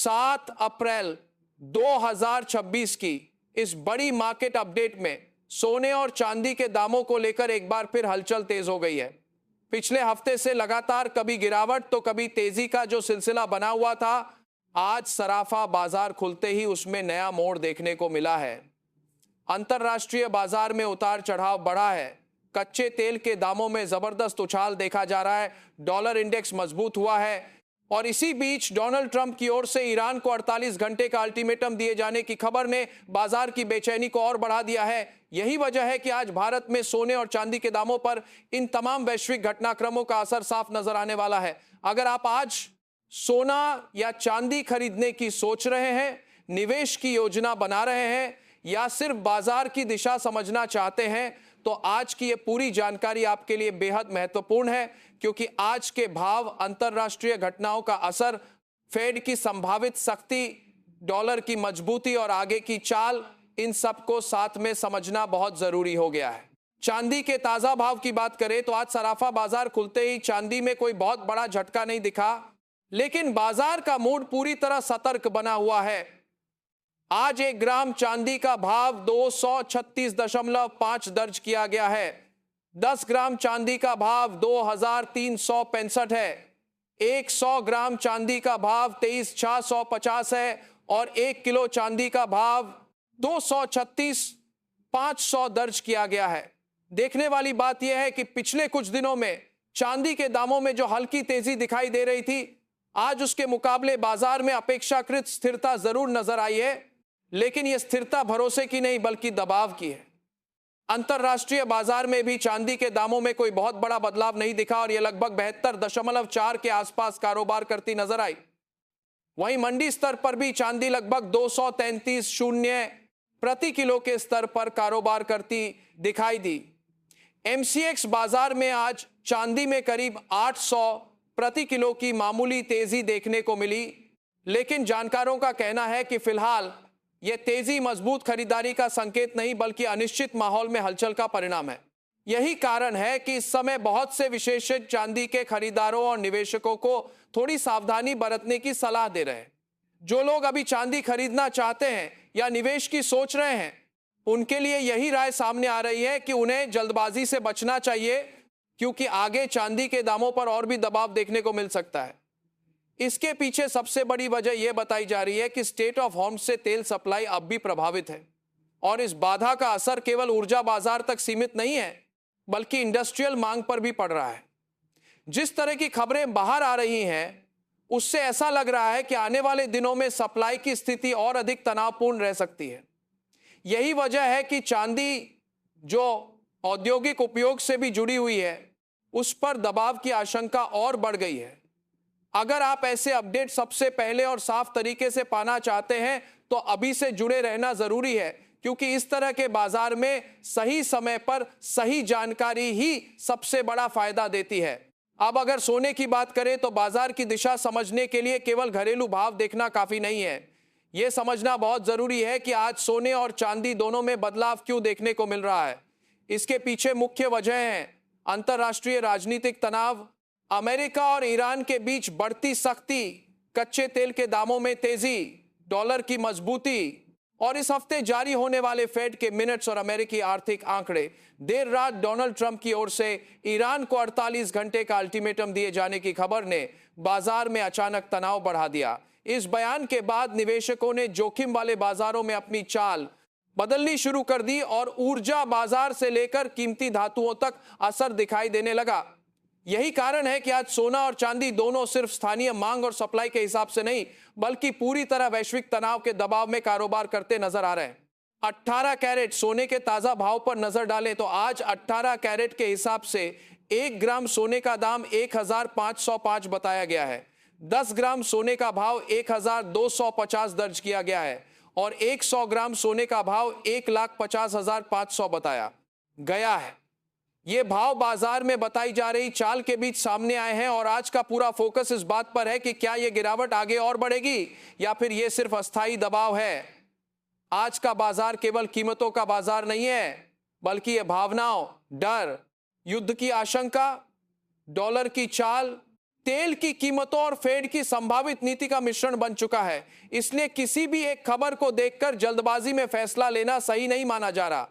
7 अप्रैल 2026 की इस बड़ी मार्केट अपडेट में सोने और चांदी के दामों को लेकर एक बार फिर हलचल तेज हो गई है। पिछले हफ्ते से लगातार कभी गिरावट तो कभी तेजी का जो सिलसिला बना हुआ था, आज सराफा बाजार खुलते ही उसमें नया मोड़ देखने को मिला है। अंतरराष्ट्रीय बाजार में उतार चढ़ाव बढ़ा है। कच्चे तेल के दामों में जबरदस्त उछाल देखा जा रहा है। डॉलर इंडेक्स मजबूत हुआ है और इसी बीच डोनाल्ड ट्रंप की ओर से ईरान को 48 घंटे का अल्टीमेटम दिए जाने की खबर ने बाजार की बेचैनी को और बढ़ा दिया है। यही वजह है कि आज भारत में सोने और चांदी के दामों पर इन तमाम वैश्विक घटनाक्रमों का असर साफ नजर आने वाला है। अगर आप आज सोना या चांदी खरीदने की सोच रहे हैं, निवेश की योजना बना रहे हैं या सिर्फ बाजार की दिशा समझना चाहते हैं, तो आज की ये पूरी जानकारी आपके लिए बेहद महत्वपूर्ण है, क्योंकि आज के भाव, अंतरराष्ट्रीय घटनाओं का असर, फेड की संभावित सख्ती, डॉलर की मजबूती और आगे की चाल, इन सबको साथ में समझना बहुत जरूरी हो गया है। चांदी के ताजा भाव की बात करें तो आज सराफा बाजार खुलते ही चांदी में कोई बहुत बड़ा झटका नहीं दिखा, लेकिन बाजार का मूड पूरी तरह सतर्क बना हुआ है। आज 1 ग्राम चांदी का भाव 236.5 दर्ज किया गया है। 10 ग्राम चांदी का भाव 2365 है। 100 ग्राम चांदी का भाव 23,650 है और 1 किलो चांदी का भाव 236,500 दर्ज किया गया है। देखने वाली बात यह है कि पिछले कुछ दिनों में चांदी के दामों में जो हल्की तेजी दिखाई दे रही थी, आज उसके मुकाबले बाजार में अपेक्षाकृत स्थिरता जरूर नजर आई है, लेकिन यह स्थिरता भरोसे की नहीं बल्कि दबाव की है। अंतरराष्ट्रीय बाजार में भी चांदी के दामों में कोई बहुत बड़ा बदलाव नहीं दिखा और यह लगभग 72.4 के आसपास कारोबार करती नजर आई। वहीं मंडी स्तर पर भी चांदी लगभग 233.0 प्रति किलो के स्तर पर कारोबार करती दिखाई दी। एमसीएक्स बाजार में आज चांदी में करीब 800 प्रति किलो की मामूली तेजी देखने को मिली, लेकिन जानकारों का कहना है कि फिलहाल यह तेजी मजबूत खरीदारी का संकेत नहीं बल्कि अनिश्चित माहौल में हलचल का परिणाम है। यही कारण है कि इस समय बहुत से विशेषज्ञ चांदी के खरीदारों और निवेशकों को थोड़ी सावधानी बरतने की सलाह दे रहे हैं। जो लोग अभी चांदी खरीदना चाहते हैं या निवेश की सोच रहे हैं, उनके लिए यही राय सामने आ रही है कि उन्हें जल्दबाजी से बचना चाहिए, क्योंकि आगे चांदी के दामों पर और भी दबाव देखने को मिल सकता है। इसके पीछे सबसे बड़ी वजह यह बताई जा रही है कि स्टेट ऑफ हॉर्मुज़ से तेल सप्लाई अब भी प्रभावित है और इस बाधा का असर केवल ऊर्जा बाजार तक सीमित नहीं है बल्कि इंडस्ट्रियल मांग पर भी पड़ रहा है। जिस तरह की खबरें बाहर आ रही हैं, उससे ऐसा लग रहा है कि आने वाले दिनों में सप्लाई की स्थिति और अधिक तनावपूर्ण रह सकती है। यही वजह है कि चांदी, जो औद्योगिक उपयोग से भी जुड़ी हुई है, उस पर दबाव की आशंका और बढ़ गई है। अगर आप ऐसे अपडेट सबसे पहले और साफ तरीके से पाना चाहते हैं तो अभी से जुड़े रहना जरूरी है, क्योंकि इस तरह के बाजार में सही समय पर सही जानकारी ही सबसे बड़ा फायदा देती है। अब अगर सोने की बात करें तो बाजार की दिशा समझने के लिए केवल घरेलू भाव देखना काफी नहीं है। यह समझना बहुत जरूरी है कि आज सोने और चांदी दोनों में बदलाव क्यों देखने को मिल रहा है। इसके पीछे मुख्य वजह है अंतरराष्ट्रीय राजनीतिक तनाव, अमेरिका और ईरान के बीच बढ़ती सख्ती, कच्चे तेल के दामों में तेजी, डॉलर की मजबूती और इस हफ्ते जारी होने वाले फेड के मिनट्स और अमेरिकी आर्थिक आंकड़े। देर रात डोनाल्ड ट्रंप की ओर से ईरान को 48 घंटे का अल्टीमेटम दिए जाने की खबर ने बाजार में अचानक तनाव बढ़ा दिया। इस बयान के बाद निवेशकों ने जोखिम वाले बाजारों में अपनी चाल बदलनी शुरू कर दी और ऊर्जा बाजार से लेकर कीमती धातुओं तक असर दिखाई देने लगा। यही कारण है कि आज सोना और चांदी दोनों सिर्फ स्थानीय मांग और सप्लाई के हिसाब से नहीं बल्कि पूरी तरह वैश्विक तनाव के दबाव में कारोबार करते नजर आ रहे हैं। 18 कैरेट सोने के ताजा भाव पर नजर डालें तो आज 18 कैरेट के हिसाब से 1 ग्राम सोने का दाम 1505 बताया गया है। 10 ग्राम सोने का भाव 1250 दर्ज किया गया है और 100 ग्राम सोने का भाव 1,50,500 बताया गया है। ये भाव बाजार में बताई जा रही चाल के बीच सामने आए हैं और आज का पूरा फोकस इस बात पर है कि क्या यह गिरावट आगे और बढ़ेगी या फिर यह सिर्फ अस्थायी दबाव है। आज का बाजार केवल कीमतों का बाजार नहीं है बल्कि यह भावनाओं, डर, युद्ध की आशंका, डॉलर की चाल, तेल की कीमतों और फेड की संभावित नीति का मिश्रण बन चुका है। इसलिए किसी भी एक खबर को देखकर जल्दबाजी में फैसला लेना सही नहीं माना जा रहा।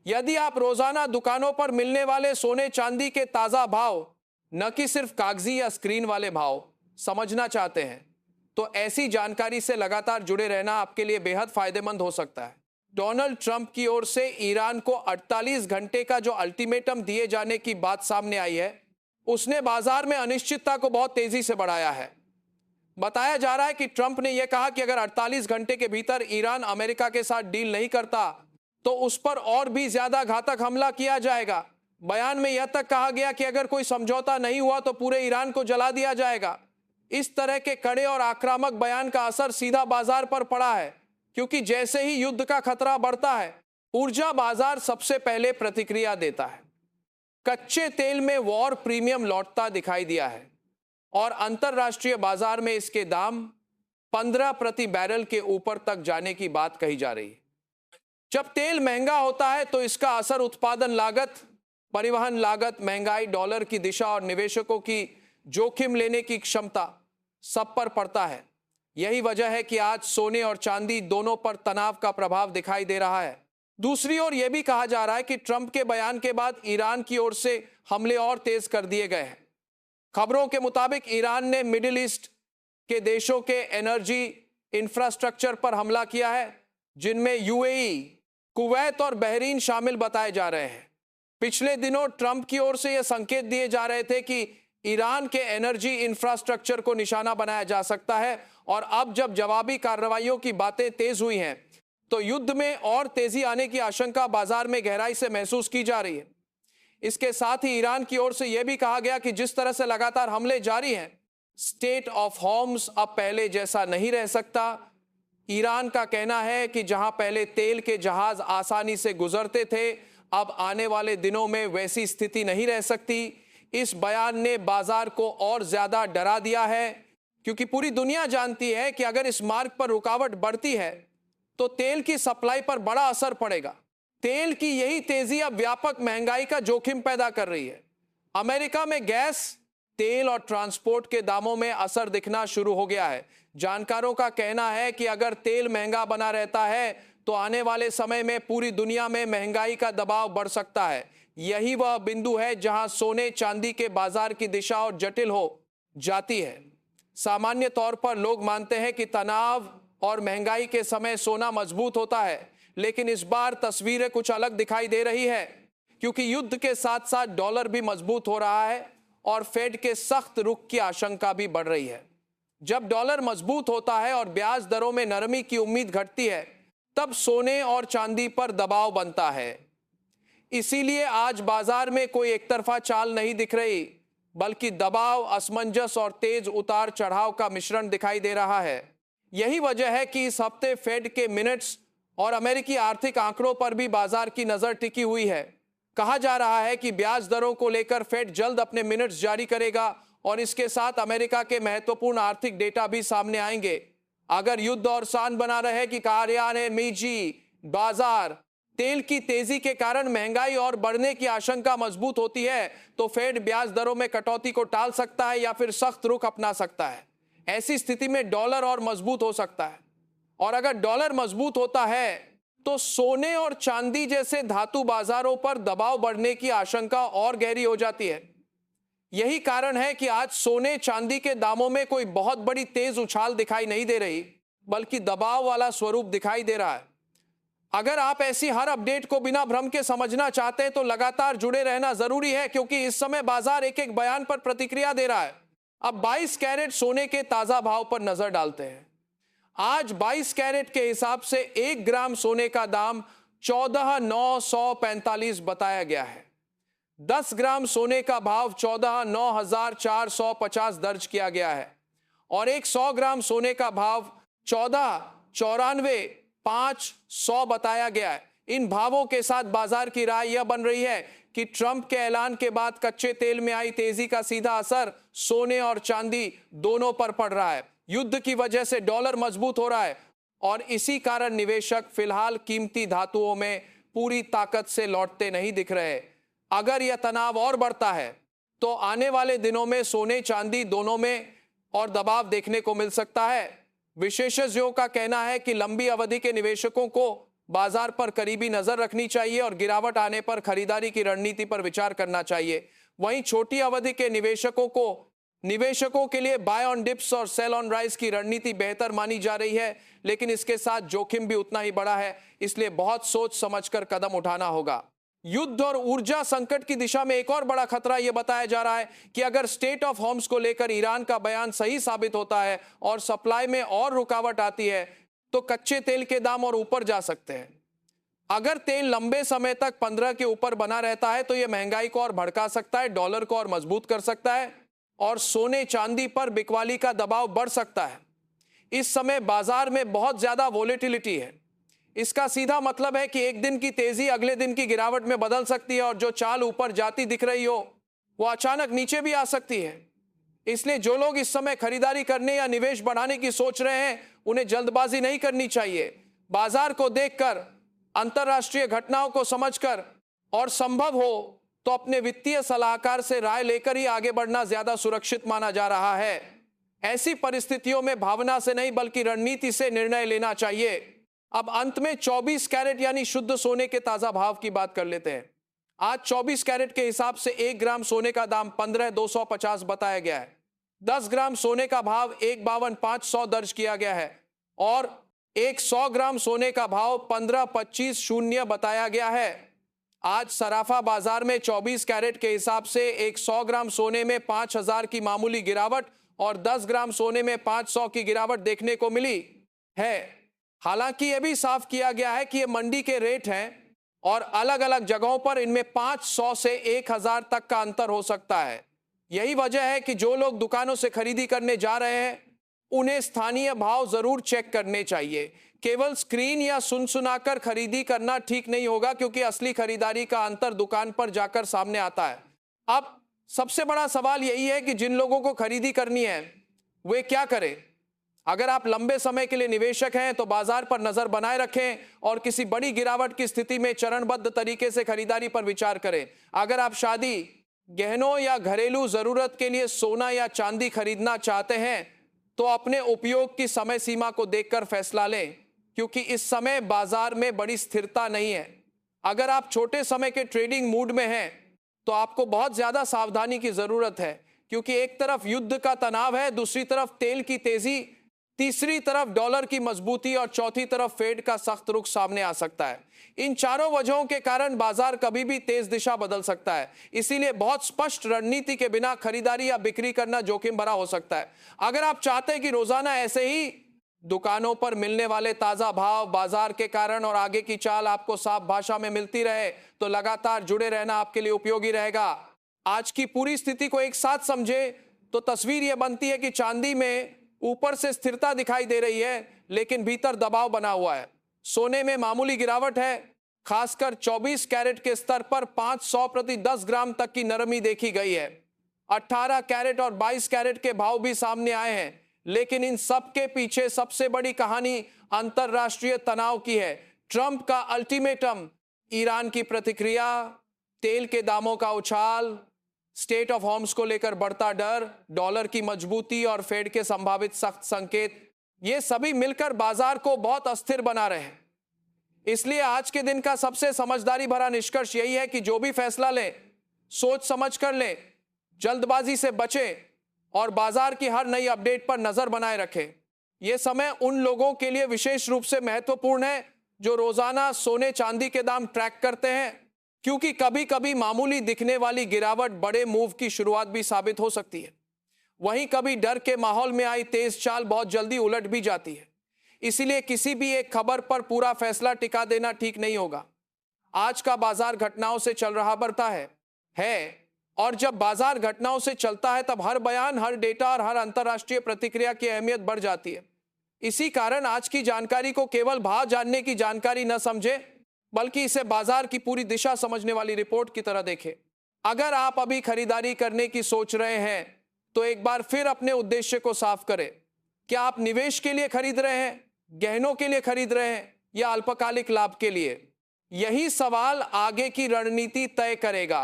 यदि आप रोजाना दुकानों पर मिलने वाले सोने चांदी के ताजा भाव, न कि सिर्फ कागजी या स्क्रीन वाले भाव, समझना चाहते हैं, तो ऐसी जानकारी से लगातार जुड़े रहना आपके लिए बेहद फायदेमंद हो सकता है। डोनाल्ड ट्रंप की ओर से ईरान को 48 घंटे का जो अल्टीमेटम दिए जाने की बात सामने आई है, उसने बाजार में अनिश्चितता को बहुत तेजी से बढ़ाया है। बताया जा रहा है कि ट्रंप ने यह कहा कि अगर 48 घंटे के भीतर ईरान अमेरिका के साथ डील नहीं करता तो उस पर और भी ज्यादा घातक हमला किया जाएगा। बयान में यह तक कहा गया कि अगर कोई समझौता नहीं हुआ तो पूरे ईरान को जला दिया जाएगा। इस तरह के कड़े और आक्रामक बयान का असर सीधा बाजार पर पड़ा है, क्योंकि जैसे ही युद्ध का खतरा बढ़ता है, ऊर्जा बाजार सबसे पहले प्रतिक्रिया देता है। कच्चे तेल में वॉर प्रीमियम लौटता दिखाई दिया है और अंतरराष्ट्रीय बाजार में इसके दाम 15 प्रति बैरल के ऊपर तक जाने की बात कही जा रही है। जब तेल महंगा होता है तो इसका असर उत्पादन लागत, परिवहन लागत, महंगाई, डॉलर की दिशा और निवेशकों की जोखिम लेने की क्षमता सब पर पड़ता है। यही वजह है कि आज सोने और चांदी दोनों पर तनाव का प्रभाव दिखाई दे रहा है। दूसरी ओर यह भी कहा जा रहा है कि ट्रंप के बयान के बाद ईरान की ओर से हमले और तेज कर दिए गए हैं। खबरों के मुताबिक ईरान ने मिडिल ईस्ट के देशों के एनर्जी इंफ्रास्ट्रक्चर पर हमला किया है, जिनमें यूएई, कुवैत और बहरीन शामिल बताए जा रहे हैं। पिछले दिनों ट्रंप की ओर से यह संकेत दिए जा रहे थे कि ईरान के एनर्जी इंफ्रास्ट्रक्चर को निशाना बनाया जा सकता है, और अब जब जवाबी कार्रवाइयों की बातें तेज हुई हैं तो युद्ध में और तेजी आने की आशंका बाजार में गहराई से महसूस की जा रही है। इसके साथ ही ईरान की ओर से यह भी कहा गया कि जिस तरह से लगातार हमले जारी हैं, स्टेट ऑफ होर्मुज अब पहले जैसा नहीं रह सकता। ईरान का कहना है कि जहां पहले तेल के जहाज आसानी से गुजरते थे, अब आने वाले दिनों में वैसी स्थिति नहीं रह सकती। इस बयान ने बाजार को और ज्यादा डरा दिया है, क्योंकि पूरी दुनिया जानती है कि अगर इस मार्ग पर रुकावट बढ़ती है तो तेल की सप्लाई पर बड़ा असर पड़ेगा। तेल की यही तेजी अब व्यापक महंगाई का जोखिम पैदा कर रही है। अमेरिका में गैस, तेल और ट्रांसपोर्ट के दामों में असर दिखना शुरू हो गया है। जानकारों का कहना है कि अगर तेल महंगा बना रहता है तो आने वाले समय में पूरी दुनिया में महंगाई का दबाव बढ़ सकता है। यही वह बिंदु है जहां सोने चांदी के बाजार की दिशा और जटिल हो जाती है। सामान्य तौर पर लोग मानते हैं कि तनाव और महंगाई के समय सोना मजबूत होता है, लेकिन इस बार तस्वीरें कुछ अलग दिखाई दे रही है, क्योंकि युद्ध के साथ साथ डॉलर भी मजबूत हो रहा है और फेड के सख्त रुख की आशंका भी बढ़ रही है। जब डॉलर मजबूत होता है और ब्याज दरों में नरमी की उम्मीद घटती है, तब सोने और चांदी पर दबाव बनता है। इसीलिए आज बाजार में कोई एकतरफा चाल नहीं दिख रही, बल्कि दबाव, असमंजस और तेज उतार चढ़ाव का मिश्रण दिखाई दे रहा है। यही वजह है कि इस हफ्ते फेड के मिनट्स और अमेरिकी आर्थिक आंकड़ों पर भी बाजार की नजर टिकी हुई है। कहा जा रहा है कि ब्याज दरों को लेकर फेड जल्द अपने मिनट्स जारी करेगा और इसके साथ अमेरिका के महत्वपूर्ण आर्थिक डेटा भी सामने आएंगे। अगर युद्ध और शान बना रहे कि कार्यालय, निजी बाजार, तेल की तेजी के कारण महंगाई और बढ़ने की आशंका मजबूत होती है, तो फेड ब्याज दरों में कटौती को टाल सकता है या फिर सख्त रुख अपना सकता है। ऐसी स्थिति में डॉलर और मजबूत हो सकता है, और अगर डॉलर मजबूत होता है तो सोने और चांदी जैसे धातु बाजारों पर दबाव बढ़ने की आशंका और गहरी हो जाती है। यही कारण है कि आज सोने चांदी के दामों में कोई बहुत बड़ी तेज उछाल दिखाई नहीं दे रही, बल्कि दबाव वाला स्वरूप दिखाई दे रहा है। अगर आप ऐसी हर अपडेट को बिना भ्रम के समझना चाहते हैं तो लगातार जुड़े रहना जरूरी है, क्योंकि इस समय बाजार एक एक बयान पर प्रतिक्रिया दे रहा है। अब 22 कैरेट सोने के ताजा भाव पर नजर डालते हैं। आज 22 कैरेट के हिसाब से 1 ग्राम सोने का दाम 14,945 बताया गया है। 10 ग्राम सोने का भाव 14,9,450 दर्ज किया गया है और एक 100 ग्राम सोने का भाव 14,94,500 बताया गया है। इन भावों के साथ बाजार की राय यह बन रही है कि ट्रंप के ऐलान के बाद कच्चे तेल में आई तेजी का सीधा असर सोने और चांदी दोनों पर पड़ रहा है। युद्ध की वजह से डॉलर मजबूत हो रहा है और इसी कारण निवेशक फिलहाल कीमती धातुओं में पूरी ताकत से लौटते नहीं दिख रहे। अगर यह तनाव और बढ़ता है तो आने वाले दिनों में सोने चांदी दोनों में और दबाव देखने को मिल सकता है। विशेषज्ञों का कहना है कि लंबी अवधि के निवेशकों को बाजार पर करीबी नजर रखनी चाहिए और गिरावट आने पर खरीदारी की रणनीति पर विचार करना चाहिए। वहीं छोटी अवधि के निवेशकों के लिए बाय ऑन डिप्स और सेल ऑन राइज की रणनीति बेहतर मानी जा रही है, लेकिन इसके साथ जोखिम भी उतना ही बड़ा है, इसलिए बहुत सोच समझकर कदम उठाना होगा। युद्ध और ऊर्जा संकट की दिशा में एक और बड़ा खतरा यह बताया जा रहा है कि अगर स्टेट ऑफ होम्स को लेकर ईरान का बयान सही साबित होता है और सप्लाई में और रुकावट आती है तो कच्चे तेल के दाम और ऊपर जा सकते हैं। अगर तेल लंबे समय तक 15 के ऊपर बना रहता है तो यह महंगाई को और भड़का सकता है, डॉलर को और मजबूत कर सकता है और सोने चांदी पर बिकवाली का दबाव बढ़ सकता है। इस समय बाजार में बहुत ज्यादा वोलेटिलिटी है। इसका सीधा मतलब है कि एक दिन की तेजी अगले दिन की गिरावट में बदल सकती है और जो चाल ऊपर जाती दिख रही हो वो अचानक नीचे भी आ सकती है। इसलिए जो लोग इस समय खरीदारी करने या निवेश बढ़ाने की सोच रहे हैं उन्हें जल्दबाजी नहीं करनी चाहिए। बाजार को देखकर, अंतरराष्ट्रीय घटनाओं को समझकर और संभव हो तो अपने वित्तीय सलाहकार से राय लेकर ही आगे बढ़ना ज्यादा सुरक्षित माना जा रहा है। ऐसी परिस्थितियों में भावना से नहीं बल्कि रणनीति से निर्णय लेना चाहिए। अब अंत में 24 कैरेट यानी शुद्ध सोने के ताजा भाव की बात कर लेते हैं। आज 24 कैरेट के हिसाब से 1 ग्राम सोने का दाम 15,250 बताया गया है। 10 ग्राम सोने का भाव 1,52,500 दर्ज किया गया है और 100 ग्राम सोने का भाव 15,25,000 बताया गया है। आज सराफा बाजार में 24 कैरेट के हिसाब से 100 ग्राम सोने में 5,000 की मामूली गिरावट और 10 ग्राम सोने में 500 की गिरावट देखने को मिली है। हालांकि यह भी साफ किया गया है कि ये मंडी के रेट हैं और अलग अलग जगहों पर इनमें 500 से 1,000 तक का अंतर हो सकता है। यही वजह है कि जो लोग दुकानों से खरीदी करने जा रहे हैं उन्हें स्थानीय भाव जरूर चेक करने चाहिए। केवल स्क्रीन या सुनसुनाकर खरीदी करना ठीक नहीं होगा क्योंकि असली खरीदारी का अंतर दुकान पर जाकर सामने आता है। अब सबसे बड़ा सवाल यही है कि जिन लोगों को खरीदी करनी है वे क्या करें। अगर आप लंबे समय के लिए निवेशक हैं तो बाजार पर नजर बनाए रखें और किसी बड़ी गिरावट की स्थिति में चरणबद्ध तरीके से खरीदारी पर विचार करें। अगर आप शादी, गहनों या घरेलू जरूरत के लिए सोना या चांदी खरीदना चाहते हैं तो अपने उपयोग की समय सीमा को देखकर फैसला लें क्योंकि इस समय बाजार में बड़ी स्थिरता नहीं है। अगर आप छोटे समय के ट्रेडिंग मूड में हैं तो आपको बहुत ज्यादा सावधानी की जरूरत है क्योंकि एक तरफ युद्ध का तनाव है, दूसरी तरफ तेल की तेजी, तीसरी तरफ डॉलर की मजबूती और चौथी तरफ फेड का सख्त रुख सामने आ सकता है। इन चारों वजहों के कारण बाजार कभी भी तेज दिशा बदल सकता है। इसीलिए बहुत स्पष्ट रणनीति के बिना खरीदारी या बिक्री करना जोखिम भरा हो सकता है। अगर आप चाहते हैं कि रोजाना ऐसे ही दुकानों पर मिलने वाले ताजा भाव, बाजार के कारण और आगे की चाल आपको साफ भाषा में मिलती रहे तो लगातार जुड़े रहना आपके लिए उपयोगी रहेगा। आज की पूरी स्थिति को एक साथ समझे तो तस्वीर यह बनती है कि चांदी में ऊपर से स्थिरता दिखाई दे रही है लेकिन भीतर दबाव बना हुआ है। सोने में मामूली गिरावट है, खासकर 24 कैरेट के स्तर पर 500 प्रति 10 ग्राम तक की नरमी देखी गई है। 18 कैरेट और 22 कैरेट के भाव भी सामने आए हैं, लेकिन इन सब के पीछे सबसे बड़ी कहानी अंतरराष्ट्रीय तनाव की है। ट्रंप का अल्टीमेटम, ईरान की प्रतिक्रिया, तेल के दामों का उछाल, स्टेट ऑफ होम्स को लेकर बढ़ता डर, डॉलर की मजबूती और फेड के संभावित सख्त संकेत, ये सभी मिलकर बाजार को बहुत अस्थिर बना रहे हैं। इसलिए आज के दिन का सबसे समझदारी भरा निष्कर्ष यही है कि जो भी फैसला लें सोच समझ कर लें, जल्दबाजी से बचें और बाजार की हर नई अपडेट पर नजर बनाए रखें। यह समय उन लोगों के लिए विशेष रूप से महत्वपूर्ण है जो रोजाना सोने चांदी के दाम ट्रैक करते हैं, क्योंकि कभी कभी मामूली दिखने वाली गिरावट बड़े मूव की शुरुआत भी साबित हो सकती है। वहीं कभी डर के माहौल में आई तेज चाल बहुत जल्दी उलट भी जाती है। इसीलिए किसी भी एक खबर पर पूरा फैसला टिका देना ठीक नहीं होगा। आज का बाजार घटनाओं से चल रहा बढ़ता है और जब बाजार घटनाओं से चलता है तब हर बयान, हर डेटा और हर अंतरराष्ट्रीय प्रतिक्रिया की अहमियत बढ़ जाती है। इसी कारण आज की जानकारी को केवल भाव जानने की जानकारी न समझे बल्कि इसे बाजार की पूरी दिशा समझने वाली रिपोर्ट की तरह देखें। अगर आप अभी खरीदारी करने की सोच रहे हैं तो एक बार फिर अपने उद्देश्य को साफ करें। क्या आप निवेश के लिए खरीद रहे हैं, गहनों के लिए खरीद रहे हैं या अल्पकालिक लाभ के लिए? यही सवाल आगे की रणनीति तय करेगा।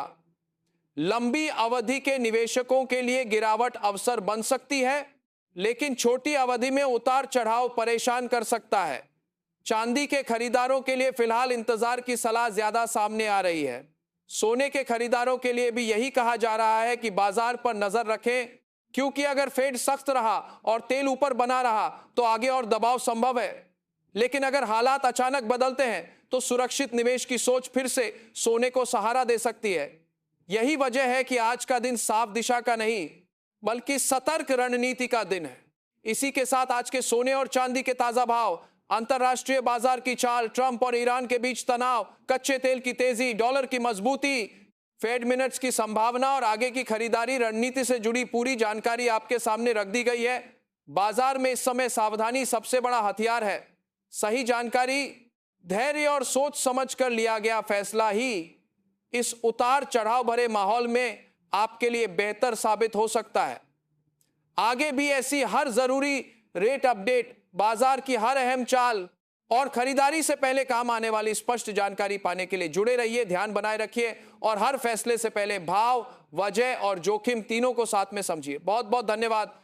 लंबी अवधि के निवेशकों के लिए गिरावट अवसर बन सकती है, लेकिन छोटी अवधि में उतार चढ़ाव परेशान कर सकता है। चांदी के खरीदारों के लिए फिलहाल इंतजार की सलाह ज्यादा सामने आ रही है। सोने के खरीदारों के लिए भी यही कहा जा रहा है कि बाजार पर नजर रखें, क्योंकि अगर फेड सख्त रहा और तेल ऊपर बना रहा तो आगे और दबाव संभव है। लेकिन अगर हालात अचानक बदलते हैं तो सुरक्षित निवेश की सोच फिर से सोने को सहारा दे सकती है। यही वजह है कि आज का दिन साफ दिशा का नहीं बल्कि सतर्क रणनीति का दिन है। इसी के साथ आज के सोने और चांदी के ताजा भाव, अंतरराष्ट्रीय बाजार की चाल, ट्रंप और ईरान के बीच तनाव, कच्चे तेल की तेजी, डॉलर की मजबूती, फेड मिनट्स की संभावना और आगे की खरीदारी रणनीति से जुड़ी पूरी जानकारी आपके सामने रख दी गई है। बाजार में इस समय सावधानी सबसे बड़ा हथियार है। सही जानकारी, धैर्य और सोच समझ कर लिया गया फैसला ही इस उतार चढ़ाव भरे माहौल में आपके लिए बेहतर साबित हो सकता है। आगे भी ऐसी हर जरूरी रेट अपडेट, बाजार की हर अहम चाल और खरीदारी से पहले काम आने वाली स्पष्ट जानकारी पाने के लिए जुड़े रहिए, ध्यान बनाए रखिए और हर फैसले से पहले भाव, वजह और जोखिम तीनों को साथ में समझिए। बहुत बहुत धन्यवाद।